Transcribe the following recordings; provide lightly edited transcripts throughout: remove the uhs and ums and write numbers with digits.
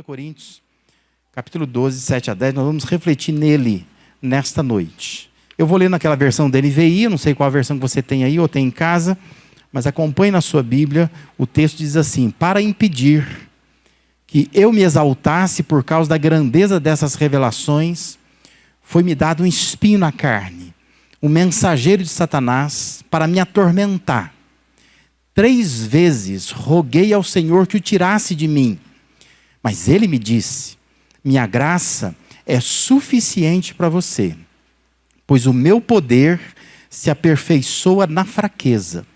Coríntios, capítulo 12, 7 a 10, nós vamos refletir nele nesta noite. Eu vou ler naquela versão da NVI, eu não sei qual a versão que você tem aí ou tem em casa, mas acompanhe na sua Bíblia, o texto diz assim: para impedir que eu me exaltasse por causa da grandeza dessas revelações, foi-me dado um espinho na carne, um mensageiro de Satanás, para me atormentar. 3 vezes roguei ao Senhor que o tirasse de mim. Mas ele me disse: minha graça é suficiente para você, pois o meu poder se aperfeiçoa na fraqueza.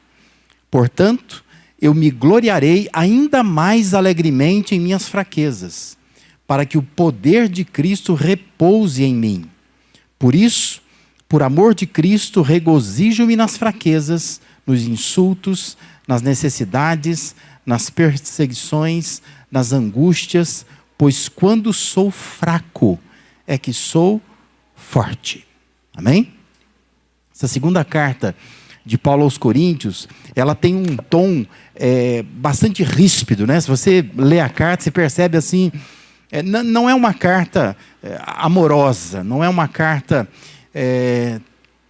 Portanto, eu me gloriarei ainda mais alegremente em minhas fraquezas, para que o poder de Cristo repouse em mim. Por isso, por amor de Cristo, regozijo-me nas fraquezas, nos insultos, nas necessidades, nas perseguições, nas angústias, pois quando sou fraco é que sou forte. Amém? Essa segunda carta de Paulo aos Coríntios, ela tem um tom bastante ríspido, né? Se você lê a carta, você percebe assim, não é uma carta amorosa, não é uma carta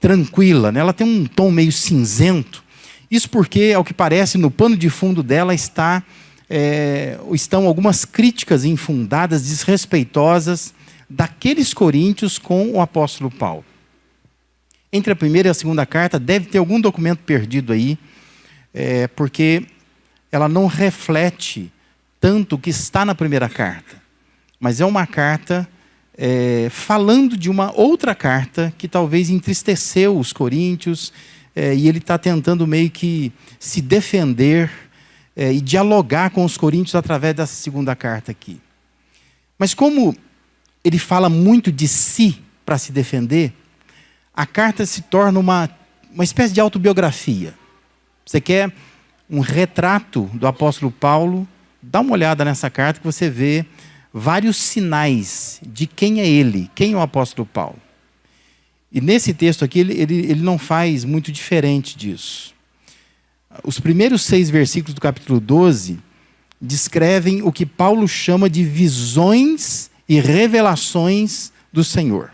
tranquila, né? Ela tem um tom meio cinzento. Isso porque, ao que parece, no pano de fundo dela estão algumas críticas infundadas, desrespeitosas, daqueles coríntios com o apóstolo Paulo. Entre a primeira e a segunda carta, deve ter algum documento perdido aí, porque ela não reflete tanto o que está na primeira carta. Mas é uma carta falando de uma outra carta que talvez entristeceu os coríntios, e ele está tentando meio que se defender e dialogar com os coríntios através dessa segunda carta aqui. Mas como ele fala muito de si para se defender, a carta se torna uma espécie de autobiografia. Você quer um retrato do apóstolo Paulo? Dá uma olhada nessa carta que você vê vários sinais de quem é ele, quem é o apóstolo Paulo. E nesse texto aqui, ele não faz muito diferente disso. Os primeiros 6 versículos do capítulo 12 descrevem o que Paulo chama de visões e revelações do Senhor.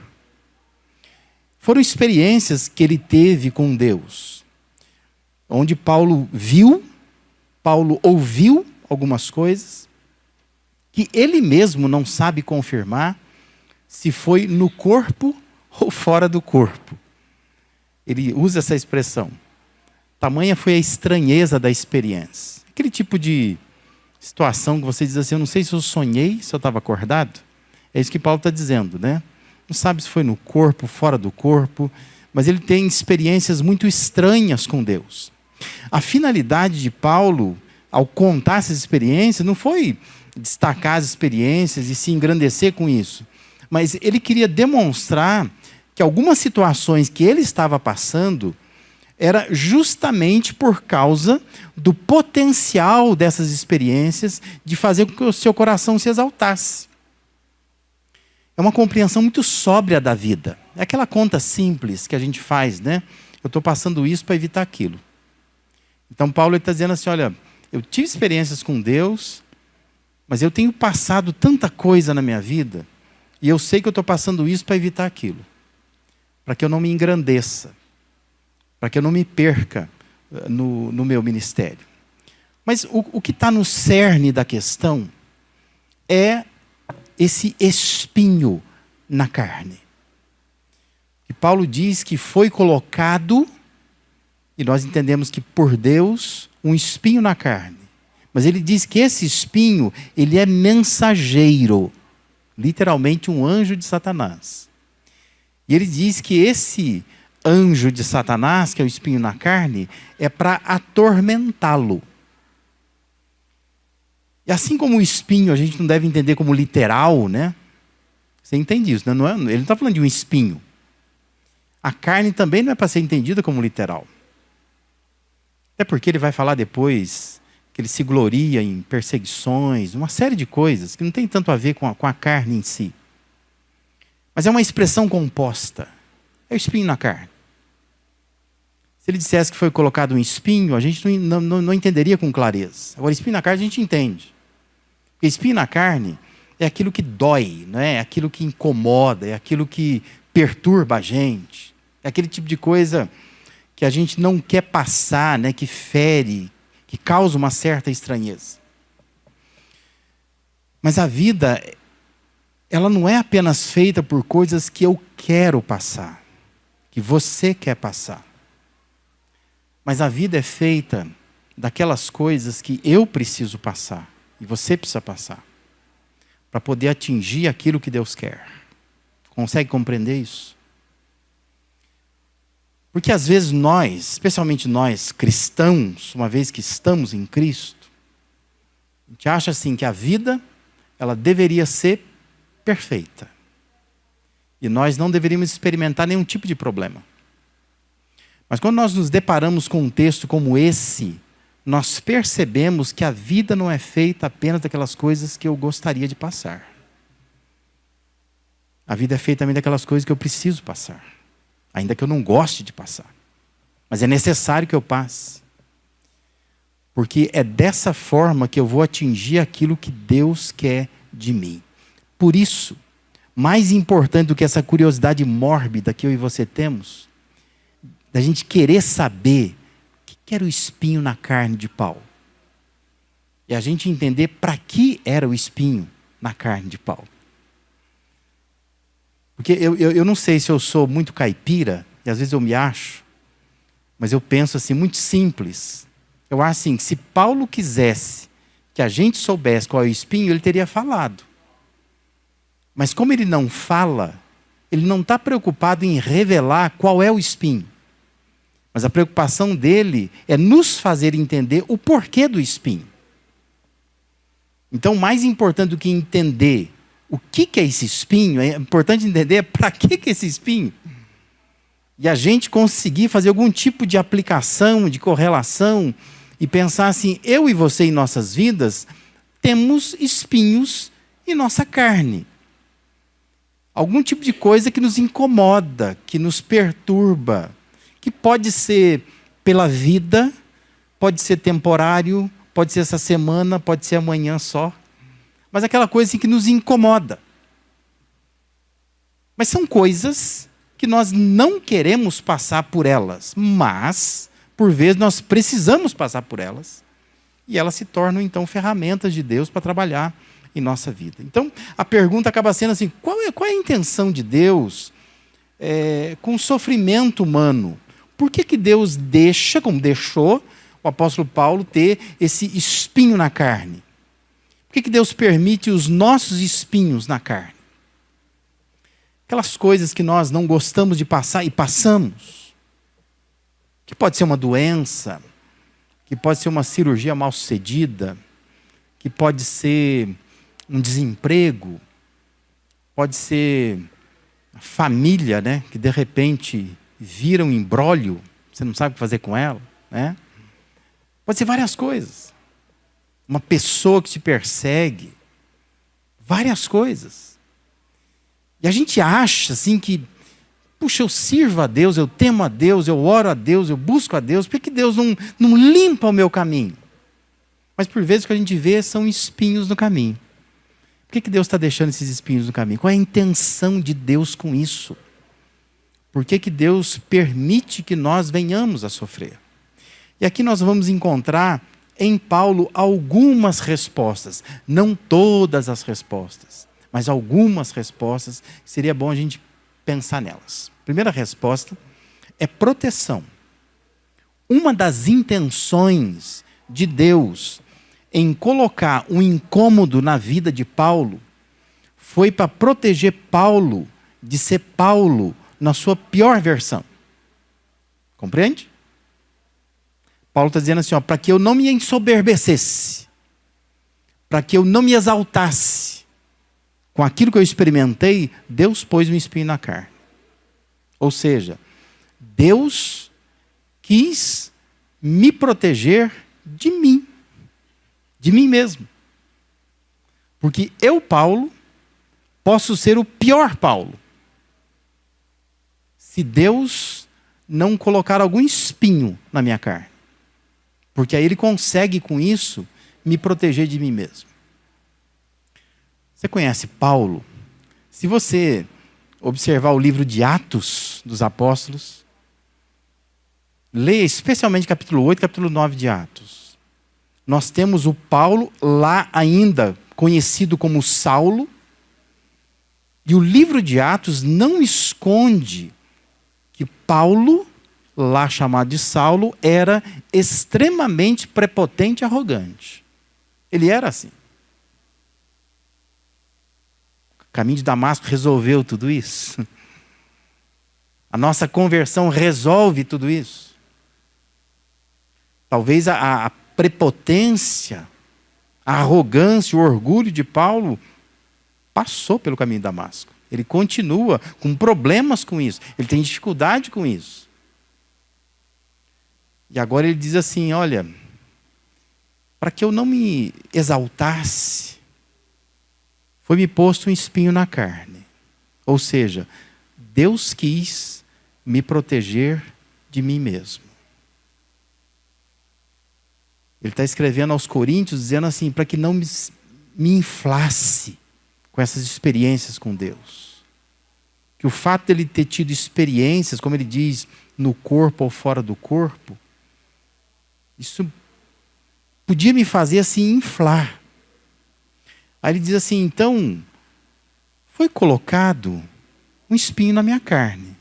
Foram experiências que ele teve com Deus, onde Paulo ouviu algumas coisas, que ele mesmo não sabe confirmar se foi no corpo ou fora do corpo. Ele usa essa expressão. Tamanha foi a estranheza da experiência. Aquele tipo de situação que você diz assim: eu não sei se eu sonhei, se eu estava acordado. É isso que Paulo está dizendo, né? Não sabe se foi no corpo, fora do corpo, mas ele tem experiências muito estranhas com Deus. A finalidade de Paulo, ao contar essas experiências, não foi destacar as experiências e se engrandecer com isso, mas ele queria demonstrar que algumas situações que ele estava passando era justamente por causa do potencial dessas experiências de fazer com que o seu coração se exaltasse. É uma compreensão muito sóbria da vida. É aquela conta simples que a gente faz, né? Eu estou passando isso para evitar aquilo. Então Paulo está dizendo assim: olha, eu tive experiências com Deus, mas eu tenho passado tanta coisa na minha vida, e eu sei que eu estou passando isso para evitar aquilo. Para que eu não me engrandeça, para que eu não me perca no meu ministério. Mas o que está no cerne da questão é esse espinho na carne. E Paulo diz que foi colocado, e nós entendemos que por Deus, um espinho na carne. Mas ele diz que esse espinho, ele é mensageiro, literalmente um anjo de Satanás. E ele diz que esse anjo de Satanás, que é o espinho na carne, é para atormentá-lo. E assim como o espinho a gente não deve entender como literal, né? Você entende isso, né? Ele não está falando de um espinho. A carne também não é para ser entendida como literal. Até porque ele vai falar depois que ele se gloria em perseguições, uma série de coisas que não tem tanto a ver com a carne em si. Mas é uma expressão composta. É o espinho na carne. Se ele dissesse que foi colocado um espinho, a gente não entenderia com clareza. Agora, espinho na carne a gente entende. Porque espinho na carne é aquilo que dói, né? É aquilo que incomoda, é aquilo que perturba a gente. É aquele tipo de coisa que a gente não quer passar, né? Que fere, que causa uma certa estranheza. Mas a vida, ela não é apenas feita por coisas que eu quero passar, que você quer passar. Mas a vida é feita daquelas coisas que eu preciso passar e você precisa passar para poder atingir aquilo que Deus quer. Consegue compreender isso? Porque às vezes nós, especialmente nós cristãos, uma vez que estamos em Cristo, a gente acha assim que a vida, ela deveria ser perfeita. E nós não deveríamos experimentar nenhum tipo de problema. Mas quando nós nos deparamos com um texto como esse, nós percebemos que a vida não é feita apenas daquelas coisas que eu gostaria de passar. A vida é feita também daquelas coisas que eu preciso passar, ainda que eu não goste de passar. Mas é necessário que eu passe. Porque é dessa forma que eu vou atingir aquilo que Deus quer de mim. Por isso, mais importante do que essa curiosidade mórbida que eu e você temos, da gente querer saber o que era o espinho na carne de Paulo. E a gente entender para que era o espinho na carne de Paulo. Porque eu não sei se eu sou muito caipira, e às vezes eu me acho, mas eu penso assim, muito simples. Eu acho assim, que se Paulo quisesse que a gente soubesse qual é o espinho, ele teria falado. Mas como ele não fala, ele não está preocupado em revelar qual é o espinho. Mas a preocupação dele é nos fazer entender o porquê do espinho. Então, mais importante do que entender o que é esse espinho, é importante entender para que é esse espinho. E a gente conseguir fazer algum tipo de aplicação, de correlação, e pensar assim, eu e você em nossas vidas, temos espinhos em nossa carne. Algum tipo de coisa que nos incomoda, que nos perturba, que pode ser pela vida, pode ser temporário, pode ser essa semana, pode ser amanhã só. Mas aquela coisa assim que nos incomoda. Mas são coisas que nós não queremos passar por elas, mas, por vezes, nós precisamos passar por elas. E elas se tornam, então, ferramentas de Deus para trabalhar em nossa vida. Então, a pergunta acaba sendo assim, qual é a intenção de Deus com o sofrimento humano? Por que Deus deixa, como deixou o apóstolo Paulo, ter esse espinho na carne? Por que Deus permite os nossos espinhos na carne? Aquelas coisas que nós não gostamos de passar e passamos. Que pode ser uma doença, que pode ser uma cirurgia mal sucedida, que pode ser um desemprego, pode ser a família, né, que de repente vira um imbróglio, você não sabe o que fazer com ela, né? Pode ser várias coisas. Uma pessoa que te persegue, várias coisas. E a gente acha assim que, puxa, eu sirvo a Deus, eu temo a Deus, eu oro a Deus, eu busco a Deus, por que Deus não limpa o meu caminho? Mas por vezes o que a gente vê são espinhos no caminho. Por que Deus está deixando esses espinhos no caminho? Qual é a intenção de Deus com isso? Por que Deus permite que nós venhamos a sofrer? E aqui nós vamos encontrar em Paulo algumas respostas. Não todas as respostas, mas algumas respostas. Seria bom a gente pensar nelas. Primeira resposta é proteção. Uma das intenções de Deus em colocar um incômodo na vida de Paulo foi para proteger Paulo de ser Paulo na sua pior versão. Compreende? Paulo está dizendo assim, para que eu não me ensoberbecesse, para que eu não me exaltasse com aquilo que eu experimentei, Deus pôs um espinho na carne. Ou seja, Deus quis me proteger de mim mesmo. Porque eu, Paulo, posso ser o pior Paulo, se Deus não colocar algum espinho na minha carne. Porque aí Ele consegue, com isso, me proteger de mim mesmo. Você conhece Paulo? Se você observar o livro de Atos dos Apóstolos, leia especialmente capítulo 8 e capítulo 9 de Atos. Nós temos o Paulo lá ainda, conhecido como Saulo, e o livro de Atos não esconde que Paulo, lá chamado de Saulo, era extremamente prepotente e arrogante. Ele era assim. O caminho de Damasco resolveu tudo isso. A nossa conversão resolve tudo isso. Talvez a prepotência, a arrogância, o orgulho de Paulo passou pelo caminho de Damasco. Ele continua com problemas com isso. Ele tem dificuldade com isso. E agora ele diz assim, olha, para que eu não me exaltasse, foi-me posto um espinho na carne. Ou seja, Deus quis me proteger de mim mesmo. Ele está escrevendo aos Coríntios, dizendo assim, para que não me inflasse com essas experiências com Deus. Que o fato dele ter tido experiências, como ele diz, no corpo ou fora do corpo, isso podia me fazer assim inflar. Aí ele diz assim, então, foi colocado um espinho na minha carne.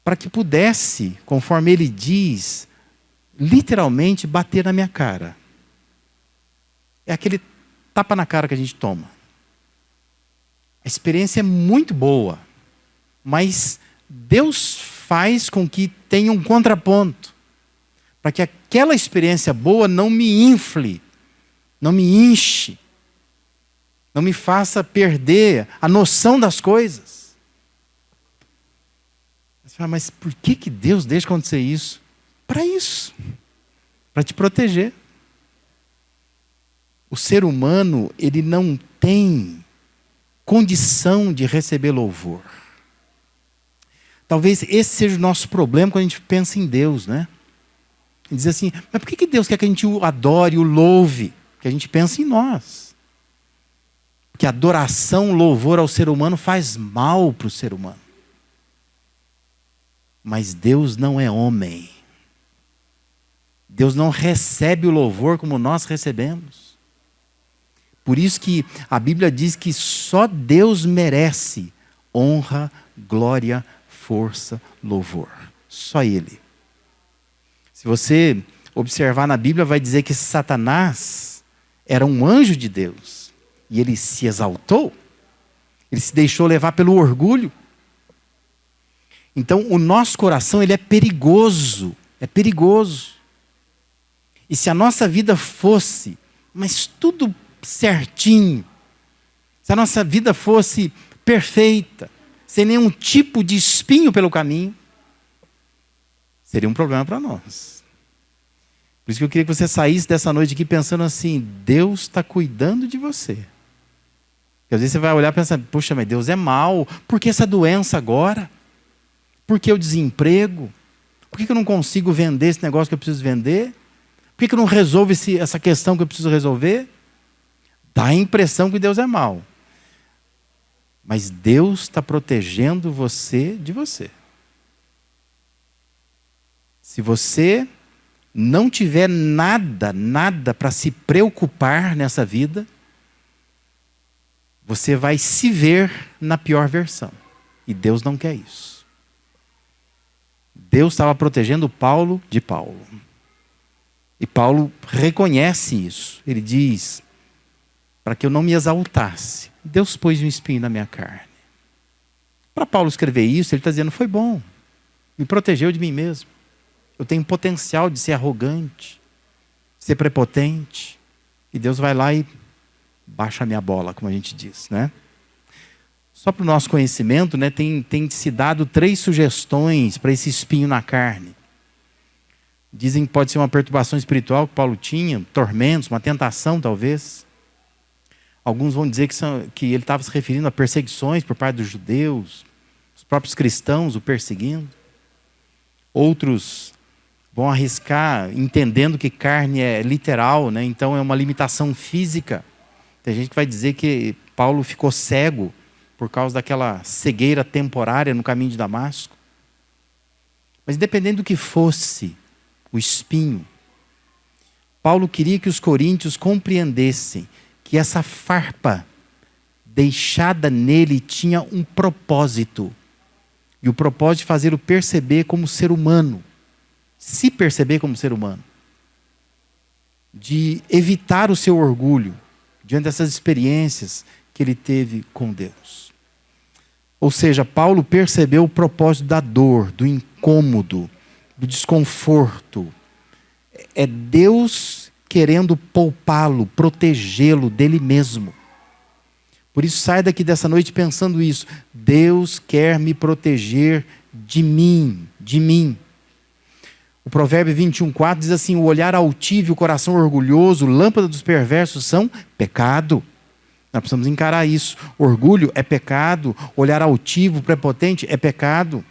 Para que pudesse, conforme ele diz, literalmente bater na minha cara. É aquele tapa na cara que a gente toma. A experiência é muito boa, mas Deus faz com que tenha um contraponto, para que aquela experiência boa não me infle, não me enche, não me faça perder a noção das coisas. Você fala, mas por que Deus deixa acontecer isso? Para isso, para te proteger. O ser humano, ele não tem condição de receber louvor. Talvez esse seja o nosso problema quando a gente pensa em Deus, né? Diz assim, mas por que Deus quer que a gente o adore, o louve? Que a gente pensa em nós. Porque adoração, louvor ao ser humano faz mal para o ser humano. Mas Deus não é homem. Deus não recebe o louvor como nós recebemos. Por isso que a Bíblia diz que só Deus merece honra, glória, força, louvor. Só Ele. Se você observar na Bíblia, vai dizer que Satanás era um anjo de Deus. E ele se exaltou. Ele se deixou levar pelo orgulho. Então, o nosso coração, ele é perigoso. É perigoso. E se a nossa vida fosse, mas tudo certinho, se a nossa vida fosse perfeita, sem nenhum tipo de espinho pelo caminho, seria um problema para nós. Por isso que eu queria que você saísse dessa noite aqui pensando assim, Deus está cuidando de você. Porque às vezes você vai olhar e pensar, puxa, mas Deus é mau, por que essa doença agora? Por que o desemprego? Por que eu não consigo vender esse negócio que eu preciso vender? Por que eu não resolvo essa questão que eu preciso resolver? Dá a impressão que Deus é mau. Mas Deus está protegendo você de você. Se você não tiver nada para se preocupar nessa vida, você vai se ver na pior versão. E Deus não quer isso. Deus estava protegendo Paulo de Paulo. E Paulo reconhece isso. Ele diz, para que eu não me exaltasse, Deus pôs um espinho na minha carne. Para Paulo escrever isso, ele está dizendo, foi bom. Me protegeu de mim mesmo. Eu tenho potencial de ser arrogante, de ser prepotente. E Deus vai lá e baixa a minha bola, como a gente diz, né? Só para o nosso conhecimento, né, tem se dado 3 sugestões para esse espinho na carne. Dizem que pode ser uma perturbação espiritual que Paulo tinha, tormentos, uma tentação talvez. Alguns vão dizer que ele estava se referindo a perseguições por parte dos judeus, os próprios cristãos o perseguindo. Outros vão arriscar entendendo que carne é literal, né? Então é uma limitação física. Tem gente que vai dizer que Paulo ficou cego por causa daquela cegueira temporária no caminho de Damasco. Mas independente do que fosse o espinho, Paulo queria que os coríntios compreendessem que essa farpa deixada nele tinha um propósito. E o propósito de fazê-lo perceber como ser humano. Se perceber como ser humano. De evitar o seu orgulho diante dessas experiências que ele teve com Deus. Ou seja, Paulo percebeu o propósito da dor, do incômodo, do desconforto. É Deus querendo poupá-lo, protegê-lo dele mesmo. Por isso, sai daqui dessa noite pensando isso. Deus quer me proteger de mim, de mim. O provérbio 21:4 diz assim: o olhar altivo e o coração orgulhoso, lâmpada dos perversos, são pecado. Nós precisamos encarar isso. Orgulho é pecado, olhar altivo, prepotente é pecado.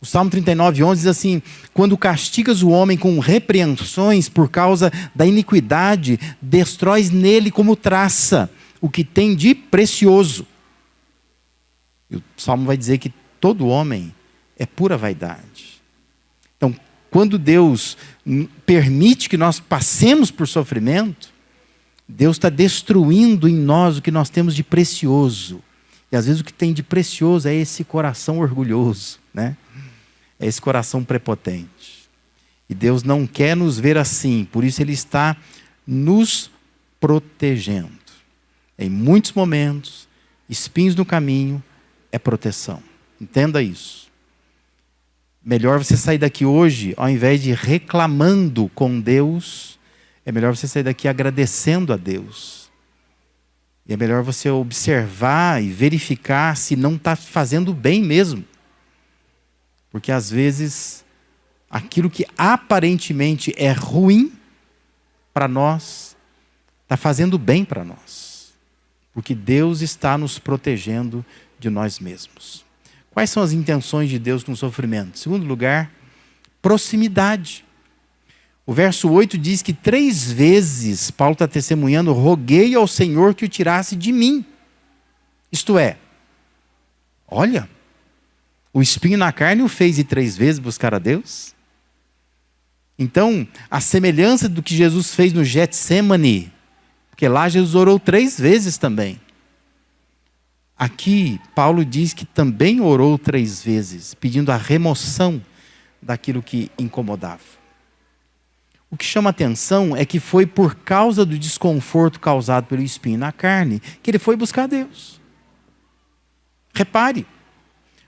O Salmo 39:11 diz assim: quando castigas o homem com repreensões por causa da iniquidade, destróis nele como traça o que tem de precioso. E o Salmo vai dizer que todo homem é pura vaidade. Então, quando Deus permite que nós passemos por sofrimento, Deus está destruindo em nós o que nós temos de precioso. E às vezes o que tem de precioso é esse coração orgulhoso, né? É esse coração prepotente. E Deus não quer nos ver assim, por isso Ele está nos protegendo. Em muitos momentos, espinhos no caminho é proteção. Entenda isso. Melhor você sair daqui hoje, ao invés de reclamando com Deus, é melhor você sair daqui agradecendo a Deus. E é melhor você observar e verificar se não está fazendo bem mesmo. Porque às vezes, aquilo que aparentemente é ruim para nós, está fazendo bem para nós. Porque Deus está nos protegendo de nós mesmos. Quais são as intenções de Deus com o sofrimento? Em segundo lugar, proximidade. O verso 8 diz que 3 vezes, Paulo está testemunhando, roguei ao Senhor que o tirasse de mim. Isto é, olha, o espinho na carne o fez ir 3 vezes buscar a Deus. Então, a semelhança do que Jesus fez no Getsemane, porque lá Jesus orou 3 vezes também. Aqui, Paulo diz que também orou 3 vezes, pedindo a remoção daquilo que incomodava. O que chama atenção é que foi por causa do desconforto causado pelo espinho na carne que ele foi buscar Deus. Repare,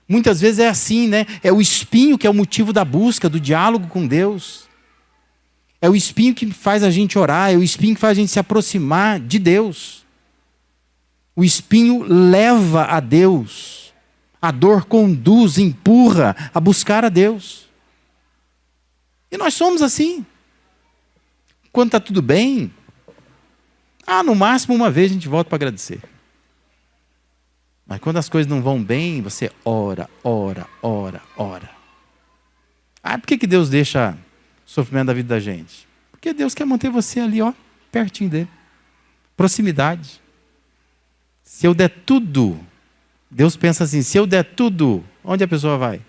muitas vezes é assim, né? É o espinho que é o motivo da busca, do diálogo com Deus. É o espinho que faz a gente orar, é o espinho que faz a gente se aproximar de Deus. O espinho leva a Deus. A dor conduz, empurra a buscar a Deus. E nós somos assim. Quando está tudo bem, no máximo uma vez a gente volta para agradecer. Mas quando as coisas não vão bem, você ora, ora, ora, ora. Por que Deus deixa o sofrimento da vida da gente? Porque Deus quer manter você ali, pertinho dele. Proximidade. Se eu der tudo, Deus pensa assim, se eu der tudo, onde a pessoa vai?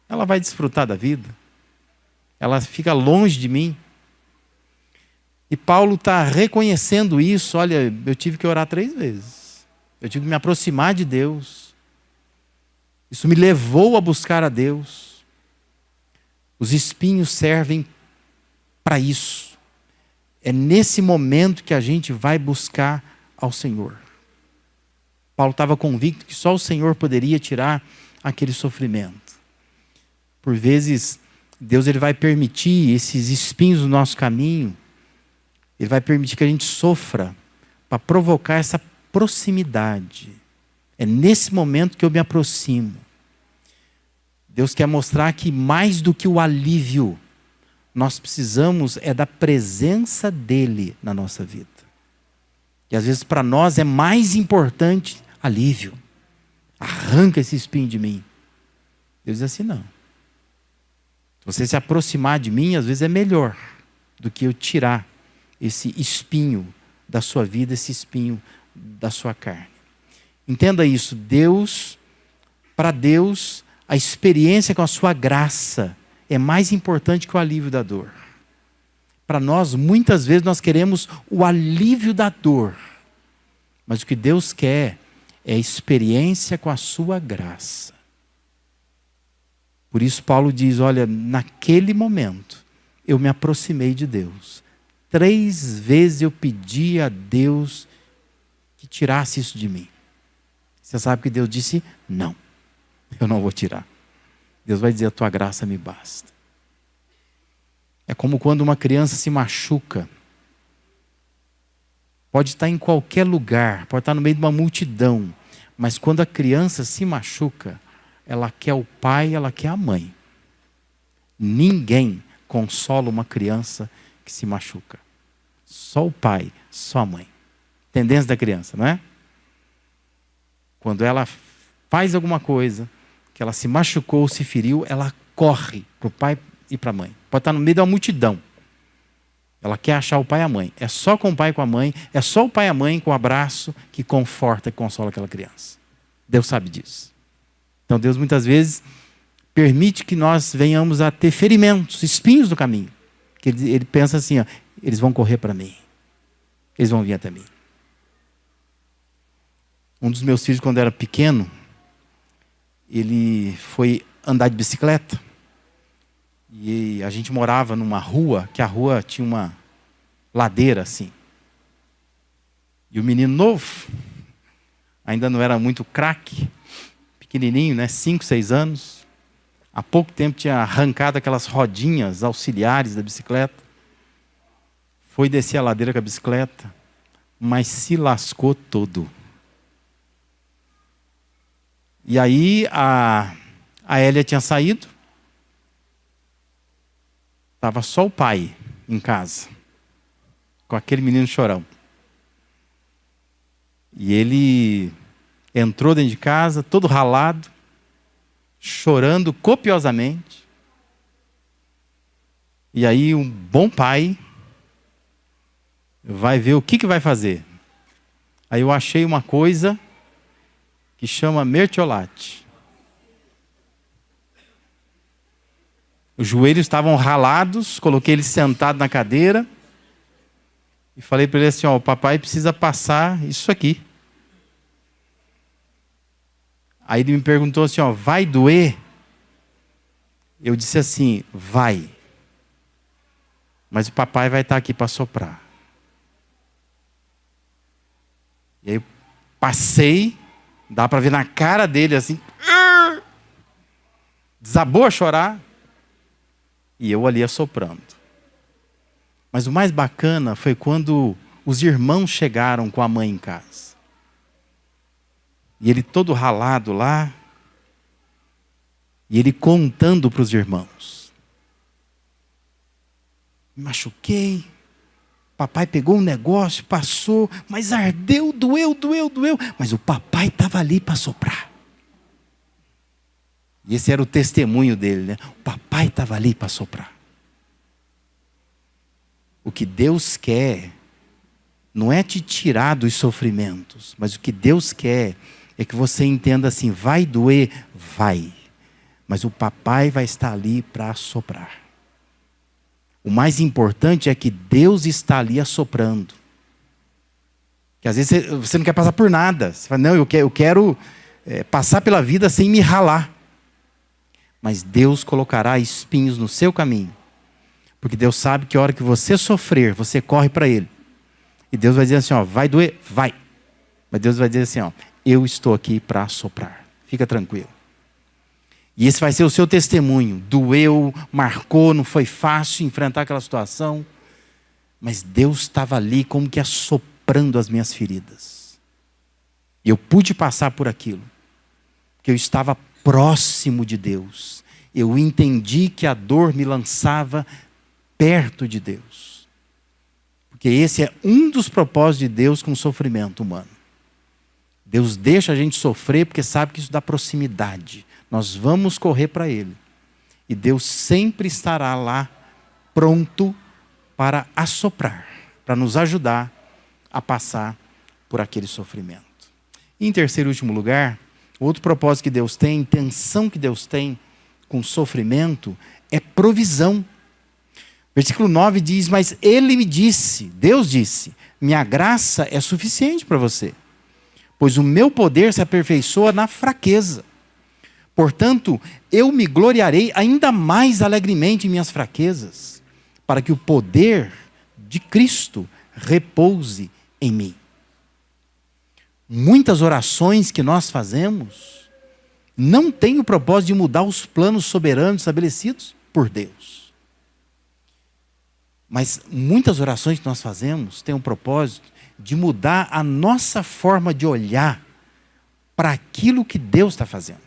Ela vai desfrutar da vida. Ela fica longe de mim. E Paulo está reconhecendo isso. Olha, eu tive que orar 3 vezes. Eu tive que me aproximar de Deus. Isso me levou a buscar a Deus. Os espinhos servem para isso. É nesse momento que a gente vai buscar ao Senhor. Paulo estava convicto que só o Senhor poderia tirar aquele sofrimento. Por vezes, Deus ele vai permitir esses espinhos no nosso caminho. Ele vai permitir que a gente sofra para provocar essa proximidade. É nesse momento que eu me aproximo. Deus quer mostrar que mais do que o alívio, nós precisamos da presença dele na nossa vida. E às vezes para nós é mais importante alívio. Arranca esse espinho de mim. Deus diz assim, não. Se você se aproximar de mim, às vezes é melhor do que eu tirar esse espinho da sua vida esse espinho da sua carne. Entenda isso, para Deus, a experiência com a sua graça é mais importante que o alívio da dor. Para nós, muitas vezes, nós queremos o alívio da dor. Mas o que Deus quer é a experiência com a sua graça. Por isso Paulo diz, olha, naquele momento, eu me aproximei de Deus. 3 vezes eu pedi a Deus que tirasse isso de mim. Você sabe que Deus disse, não, eu não vou tirar. Deus vai dizer, a tua graça me basta. É como quando uma criança se machuca. Pode estar em qualquer lugar, pode estar no meio de uma multidão. Mas quando a criança se machuca, ela quer o pai, ela quer a mãe. Ninguém consola uma criança que se machuca. Só o pai, só a mãe. Tendência da criança, não é? Quando ela faz alguma coisa, que ela se machucou, se feriu, ela corre para o pai e para a mãe. Pode estar no meio de uma multidão. Ela quer achar o pai e a mãe. É só com o pai e com a mãe, é só o pai e a mãe com o abraço que conforta e consola aquela criança. Deus sabe disso. Então Deus muitas vezes permite que nós venhamos a ter ferimentos, espinhos no caminho. Que ele pensa assim, ó, eles vão correr para mim. Eles vão vir até mim. Um dos meus filhos, quando era pequeno, ele foi andar de bicicleta. E a gente morava numa rua, que a rua tinha uma ladeira assim. E o menino novo, ainda não era muito craque, pequenininho, né? 5, 6 anos. Há pouco tempo tinha arrancado aquelas rodinhas auxiliares da bicicleta. Foi descer a ladeira com a bicicleta, mas se lascou todo. E aí a Hélia tinha saído. Estava só o pai em casa, com aquele menino chorão. E ele entrou dentro de casa, todo ralado, chorando copiosamente. E aí um bom pai vai ver o que vai fazer. Aí eu achei uma coisa que chama mertiolate. Os joelhos estavam ralados, coloquei ele sentado na cadeira e falei para ele assim, ó, o papai precisa passar isso aqui. Aí ele me perguntou assim, ó, vai doer? Eu disse assim, vai. Mas o papai vai estar aqui para soprar. E aí eu passei, dá para ver na cara dele assim, desabou a chorar. E eu ali assoprando. Mas o mais bacana foi quando os irmãos chegaram com a mãe em casa. E ele todo ralado lá. E ele contando para os irmãos. Me machuquei. Papai pegou um negócio, passou, mas ardeu, doeu. Mas o papai estava ali para soprar. E esse era o testemunho dele, né? O papai estava ali para soprar. O que Deus quer não é te tirar dos sofrimentos, mas o que Deus quer é que você entenda assim, vai doer? Vai. Mas o papai vai estar ali para soprar. O mais importante é que Deus está ali assoprando. Que às vezes você não quer passar por nada. Você fala, não, eu quero passar pela vida sem me ralar. Mas Deus colocará espinhos no seu caminho. Porque Deus sabe que a hora que você sofrer, você corre para Ele. E Deus vai dizer assim, ó, vai doer? Vai. Mas Deus vai dizer assim, ó, eu estou aqui para soprar. Fica tranquilo. E esse vai ser o seu testemunho. Doeu, marcou, não foi fácil enfrentar aquela situação. Mas Deus estava ali como que assoprando as minhas feridas. E eu pude passar por aquilo. Porque eu estava próximo de Deus. Eu entendi que a dor me lançava perto de Deus. Porque esse é um dos propósitos de Deus com o sofrimento humano. Deus deixa a gente sofrer porque sabe que isso dá proximidade. Nós vamos correr para Ele. E Deus sempre estará lá, pronto para assoprar, para nos ajudar a passar por aquele sofrimento. E em terceiro e último lugar, outro propósito que Deus tem, intenção que Deus tem com o sofrimento, é provisão. Versículo 9 diz, mas ele me disse, Deus disse, minha graça é suficiente para você, pois o meu poder se aperfeiçoa na fraqueza. Portanto, eu me gloriarei ainda mais alegremente em minhas fraquezas, para que o poder de Cristo repouse em mim. Muitas orações que nós fazemos não têm o propósito de mudar os planos soberanos estabelecidos por Deus. Mas muitas orações que nós fazemos têm o propósito de mudar a nossa forma de olhar para aquilo que Deus está fazendo.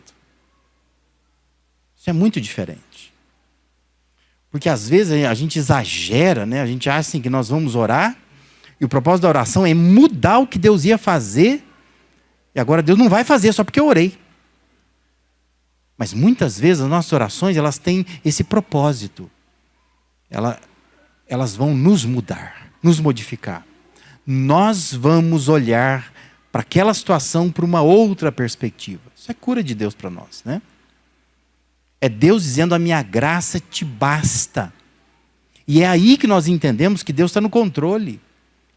Isso é muito diferente. Porque às vezes a gente exagera, né? A gente acha assim que nós vamos orar e o propósito da oração é mudar o que Deus ia fazer e agora Deus não vai fazer só porque eu orei. Mas muitas vezes as nossas orações elas têm esse propósito. Elas vão nos mudar, nos modificar. Nós vamos olhar para aquela situação por uma outra perspectiva. Isso é cura de Deus para nós, né? É Deus dizendo, a minha graça te basta. E é aí que nós entendemos que Deus está no controle.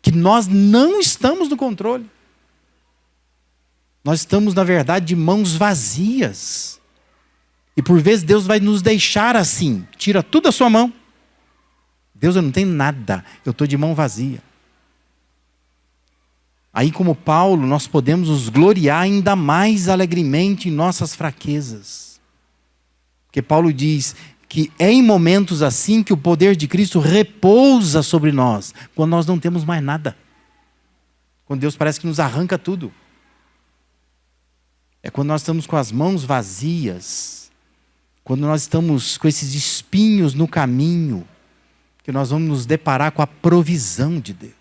Que nós não estamos no controle. Nós estamos, na verdade, de mãos vazias. E por vezes Deus vai nos deixar assim. Tira tudo da sua mão. Deus, eu não tenho nada. Eu estou de mão vazia. Aí, como Paulo, nós podemos nos gloriar ainda mais alegremente em nossas fraquezas. Porque Paulo diz que é em momentos assim que o poder de Cristo repousa sobre nós, quando nós não temos mais nada. Quando Deus parece que nos arranca tudo. É quando nós estamos com as mãos vazias, quando nós estamos com esses espinhos no caminho, que nós vamos nos deparar com a provisão de Deus.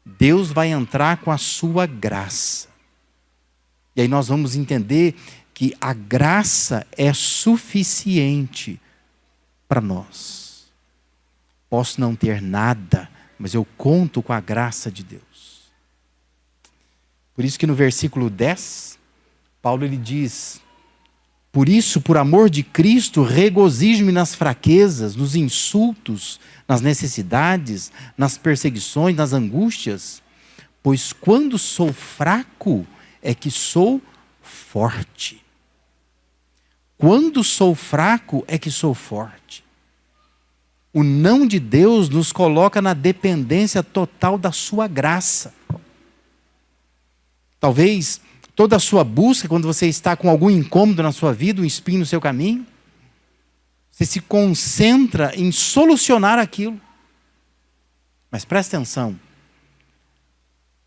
Deus vai entrar com a sua graça. E aí nós vamos entender que a graça é suficiente para nós. Posso não ter nada, mas eu conto com a graça de Deus. Por isso que no versículo 10, Paulo ele diz, por isso, por amor de Cristo, regozijo-me nas fraquezas, nos insultos, nas necessidades, nas perseguições, nas angústias, pois quando sou fraco é que sou forte. Quando sou fraco é que sou forte. O não de Deus nos coloca na dependência total da sua graça. Talvez toda a sua busca, quando você está com algum incômodo na sua vida, um espinho no seu caminho, você se concentra em solucionar aquilo. Mas presta atenção,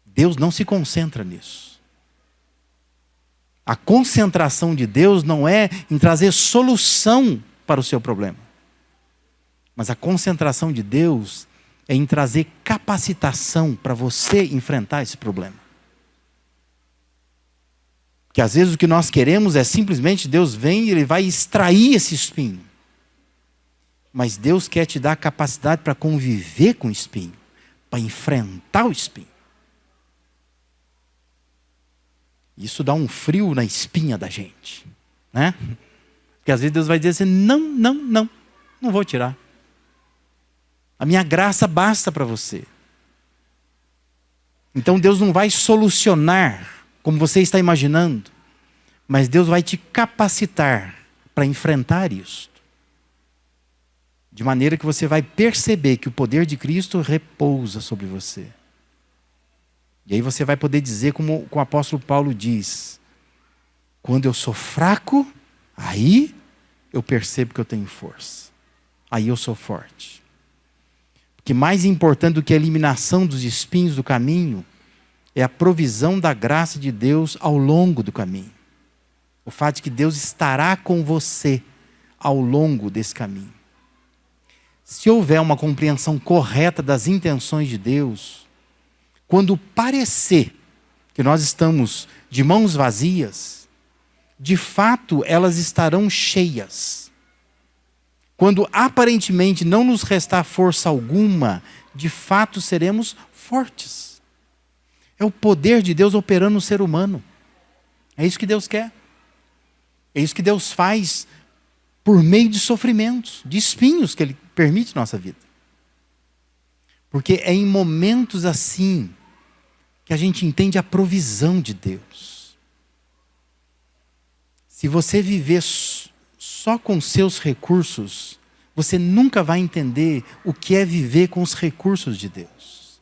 Deus não se concentra nisso. A concentração de Deus não é em trazer solução para o seu problema. Mas a concentração de Deus é em trazer capacitação para você enfrentar esse problema. Que às vezes o que nós queremos é simplesmente Deus vem e Ele vai extrair esse espinho. Mas Deus quer te dar a capacidade para conviver com o espinho, para enfrentar o espinho. Isso dá um frio na espinha da gente, né? Porque às vezes Deus vai dizer assim, não vou tirar. A minha graça basta para você. Então Deus não vai solucionar como você está imaginando, mas Deus vai te capacitar para enfrentar isso. De maneira que você vai perceber que o poder de Cristo repousa sobre você. E aí você vai poder dizer como o apóstolo Paulo diz, quando eu sou fraco, aí eu percebo que eu tenho força. Aí eu sou forte. Porque mais importante do que a eliminação dos espinhos do caminho, é a provisão da graça de Deus ao longo do caminho. O fato de que Deus estará com você ao longo desse caminho. Se houver uma compreensão correta das intenções de Deus, quando parecer que nós estamos de mãos vazias, de fato elas estarão cheias. Quando aparentemente não nos restar força alguma, de fato seremos fortes. É o poder de Deus operando no ser humano. É isso que Deus quer. É isso que Deus faz por meio de sofrimentos, de espinhos que Ele permite na nossa vida. Porque é em momentos assim que a gente entende a provisão de Deus. Se você viver só com seus recursos, você nunca vai entender o que é viver com os recursos de Deus.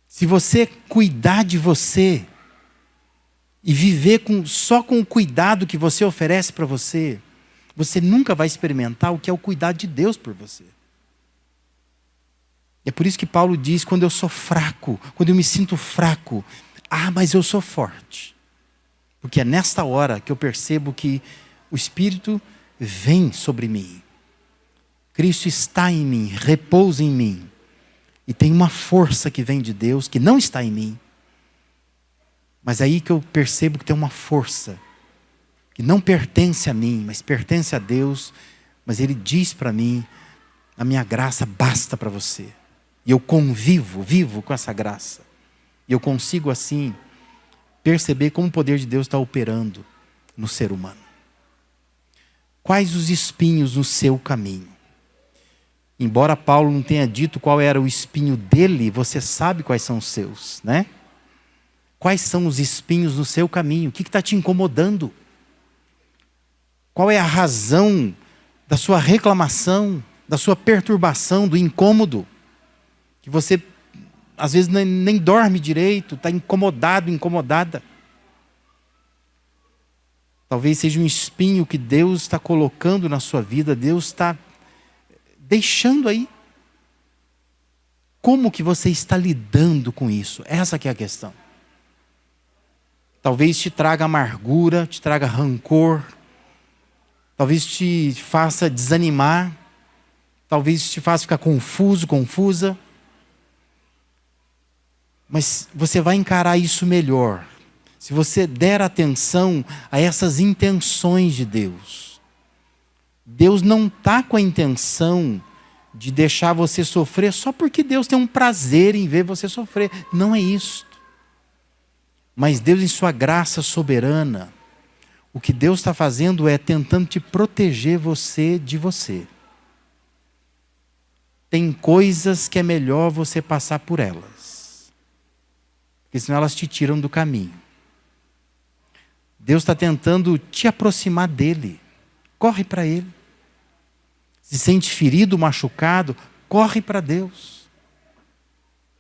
Se você cuidar de você e viver só com o cuidado que você oferece para você, você nunca vai experimentar o que é o cuidado de Deus por você. É por isso que Paulo diz, quando eu sou fraco, quando eu me sinto fraco, mas eu sou forte. Porque é nesta hora que eu percebo que o Espírito vem sobre mim. Cristo está em mim, repousa em mim. E tem uma força que vem de Deus, que não está em mim. Mas é aí que eu percebo que tem uma força que não pertence a mim, mas pertence a Deus. Mas Ele diz para mim, a minha graça basta para você. E eu vivo com essa graça. E eu consigo assim perceber como o poder de Deus está operando no ser humano. Quais os espinhos no seu caminho? Embora Paulo não tenha dito qual era o espinho dele, você sabe quais são os seus, né? Quais são os espinhos no seu caminho? O que está te incomodando? Qual é a razão da sua reclamação, da sua perturbação, do incômodo? Que você, às vezes, nem dorme direito, está incomodado, incomodada. Talvez seja um espinho que Deus está colocando na sua vida, Deus está deixando aí. Como que você está lidando com isso? Essa que é a questão. Talvez te traga amargura, te traga rancor, talvez te faça desanimar, talvez te faça ficar confuso, confusa. Mas você vai encarar isso melhor se você der atenção a essas intenções de Deus. Deus não está com a intenção de deixar você sofrer só porque Deus tem um prazer em ver você sofrer. Não é isso. Mas Deus, em sua graça soberana, o que Deus está fazendo é tentando te proteger você de você. Tem coisas que é melhor você passar por elas, porque senão elas te tiram do caminho. Deus está tentando te aproximar dele. Corre para Ele. Se sente ferido, machucado, corre para Deus.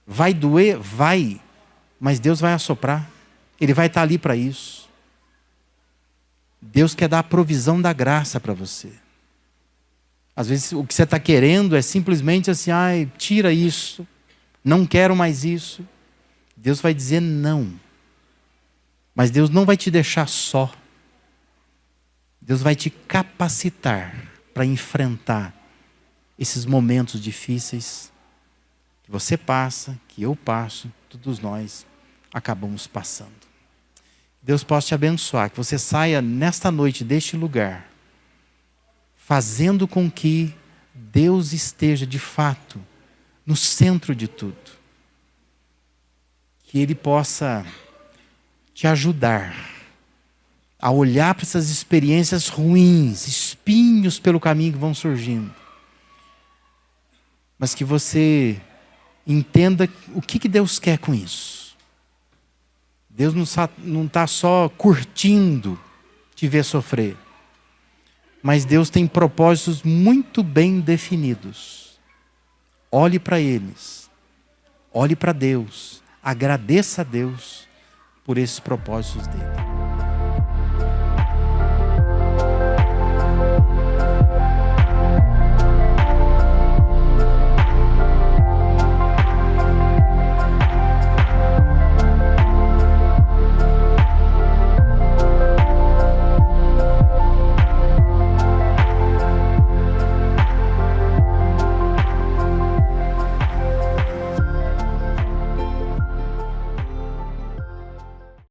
Vai doer? Vai. Mas Deus vai assoprar. Ele vai estar ali para isso. Deus quer dar a provisão da graça para você. Às vezes o que você está querendo é simplesmente assim, tira isso, não quero mais isso. Deus vai dizer não. Mas Deus não vai te deixar só. Deus vai te capacitar para enfrentar esses momentos difíceis que você passa, que eu passo, todos nós acabamos passando. Deus possa te abençoar, que você saia nesta noite deste lugar, fazendo com que Deus esteja de fato no centro de tudo. Que Ele possa te ajudar a olhar para essas experiências ruins, espinhos pelo caminho que vão surgindo. Mas que você entenda o que Deus quer com isso. Deus não está só curtindo te ver sofrer. Mas Deus tem propósitos muito bem definidos. Olhe para eles. Olhe para Deus. Agradeça a Deus por esses propósitos dele.